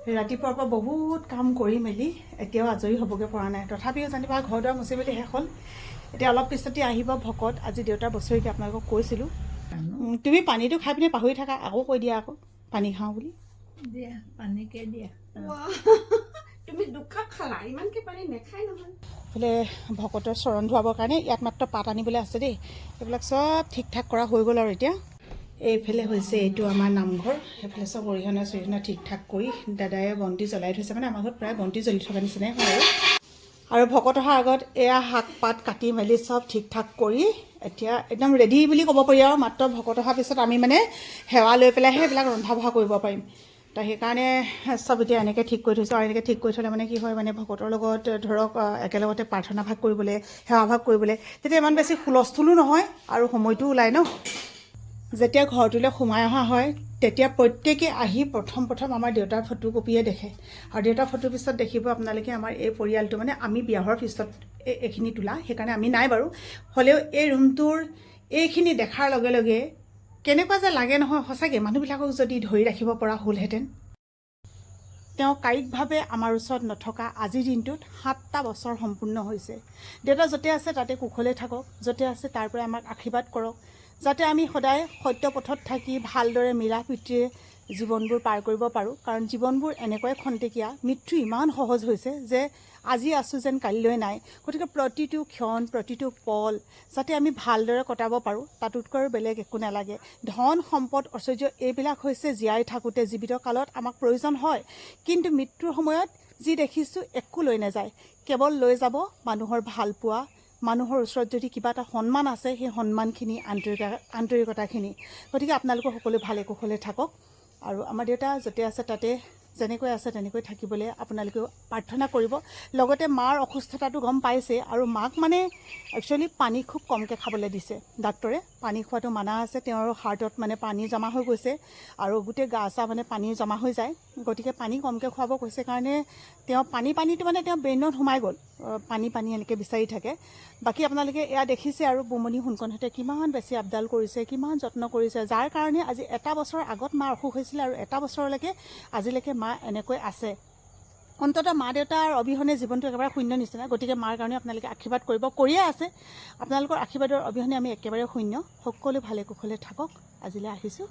ৰাতিপুৱাৰ পৰা বহুত কাম কৰি মেলি এতিয়াও আজৰি হ'বগৈ পৰা নাই। তথাপিও জানিবা ঘৰ দুৱাৰ মুচি মেলি শেষ হ'ল। এতিয়া অলপ পিছতে আহিব ভকত। আজি দেউতাৰ বছৰেকী আপোনালোকক কৈছিলোঁ। তুমি পানীটো খাই পিনে পাহৰি থাকা, আকৌ কৈ দিয়া আকৌ পানী খাওঁ বুলি। দিয়া পানীকে দিয়া। তুমি দুখাপ খালা, ইমানকে পানী নেখাই নহয়। বোলে ভকতৰ চৰণ ধোৱাবৰ কাৰণে ইয়াত মাত্ৰ পাত আনিবলৈ আছে দেই। এইবিলাক চব ঠিক ঠাক কৰা হৈ গ'ল আৰু এতিয়া এইফালে হৈছে এইটো আমাৰ নামঘৰ। সেইফালে চব অৰিহণা চৰিহণা ঠিক ঠাক কৰি দাদাই বন্তি জ্বলাই থৈছে। মানে আমাৰ ঘৰত প্ৰায় বন্তি জ্বলি থকা নিচিনাই হয় আৰু ভকত অহাৰ আগত এয়া শাক পাত কাটি মেলি চব ঠিক ঠাক কৰি এতিয়া একদম ৰেডি বুলি ক'ব পাৰি আৰু মাত্ৰ ভকত অহাৰ পিছত আমি মানে সেৱা লৈ পেলাইহে এইবিলাক ৰন্ধা বঢ়া কৰিব পাৰিম। তো সেইকাৰণে চব এতিয়া এনেকৈ ঠিক কৰি থৈছোঁ। আৰু এনেকৈ ঠিক কৰি থ'লে মানে কি হয়, মানে ভকতৰ লগত ধৰক একেলগতে প্ৰাৰ্থনা ভাগ কৰিবলৈ, সেৱা ভাগ কৰিবলৈ তেতিয়া ইমান বেছি হুলস্থুলো নহয় আৰু সময়টো ওলায় ন। যেতিয়া ঘৰটোলৈ সোমাই অহা হয় তেতিয়া প্ৰত্যেকে আহি প্ৰথম আমাৰ দেউতাৰ ফটো কপিয়ে দেখে। আৰু দেউতাৰ ফটোৰ পিছত দেখিব আপোনালোকে আমাৰ এই পৰিয়ালটো, মানে আমি বিয়া হোৱাৰ পিছত এইখিনি তোলা, সেইকাৰণে আমি নাই বাৰু। হ'লেও এই ৰুমটোৰ এইখিনি দেখাৰ লগে লগে কেনেকুৱা যে লাগে নহয়, সঁচাকৈ মানুহবিলাকক যদি ধৰি ৰাখিব পৰা হ'লহেঁতেন। তেওঁ কায়িকভাৱে আমাৰ ওচৰত নথকা আজিৰ দিনটোত 7টা বছৰ সম্পূৰ্ণ হৈছে। দেউতা য'তে আছে তাতে কুশলে থাকক, য'তে আছে তাৰ পৰাই আমাক আশীৰ্বাদ কৰক, যাতে আমি সদায় সত্য পথত থাকি ভালদৰে মিলা প্ৰীতিৰে জীৱনবোৰ পাৰ কৰিব পাৰোঁ। কাৰণ জীৱনবোৰ এনেকুৱাই খন্তেকীয়া, মৃত্যু ইমান সহজ হৈছে যে আজি আছোঁ যেন কালিলৈ নাই। গতিকে প্ৰতিটো ক্ষণ, প্ৰতিটো পল যাতে আমি ভালদৰে কটাব পাৰোঁ, তাতোতকৈ আৰু বেলেগ একো নালাগে। ধন সম্পদ ঐশ্বৰ্য এইবিলাক হৈছে জীয়াই থাকোঁতে জীৱিত কালত আমাক প্ৰয়োজন হয়, কিন্তু মৃত্যুৰ সময়ত যি দেখিছোঁ একো লৈ নাযায়। কেৱল লৈ যাব মানুহৰ ভালপোৱা, মানুহৰ ওচৰত যদি কিবা এটা সন্মান আছে সেই সন্মানখিনি, আন্তৰিকতাখিনি। গতিকে আপোনালোকৰ সকলো ভালে কুশলে থাকক। আৰু আমাৰ দেউতা য'তে আছে তাতে যেনেকৈ আছে তেনেকৈ থাকিবলৈ আপোনালোকেও প্ৰাৰ্থনা কৰিব। লগতে মাৰ অসুস্থতাটো গম পাইছে, আৰু মাক মানে একচুৱেলি পানী খুব কমকৈ খাবলৈ দিছে ডাক্তৰে। পানী খোৱাটো মানা আছে। তেওঁৰ হাৰ্টত মানে পানী জমা হৈ গৈছে আৰু গোটেই গা চা মানে পানী জমা হৈ যায়। গতিকে পানী কমকৈ খুৱাব কৈছে কাৰণে তেওঁ পানীটো মানে তেওঁ ব্ৰেইনত সোমাই গ'ল। পানী এনেকৈ বিচাৰি থাকে। বাকী আপোনালোকে এয়া দেখিছে আৰু বুমনি সোণকণহঁতে কিমান বেছি আপডাল কৰিছে, কিমান যত্ন কৰিছে, যাৰ কাৰণে আজি 1 বছৰৰ আগত মাৰ অসুখ হৈছিলে আৰু 1 বছৰলৈকে আজিলৈকে মা এনেকৈ আছে। অন্ততঃ মা দেউতাৰ অবিহনে জীৱনটো একেবাৰে শূন্য নিচিনা। গতিকে মাৰ কাৰণে আপোনালোকে আশীৰ্বাদ কৰিব, কৰিয়ে আছে। আপোনালোকৰ আশীৰ্বাদৰ অবিহনে আমি একেবাৰে শূন্য। সকলো ভালে কুশলে থাকক। আজিলৈ আহিছোঁ।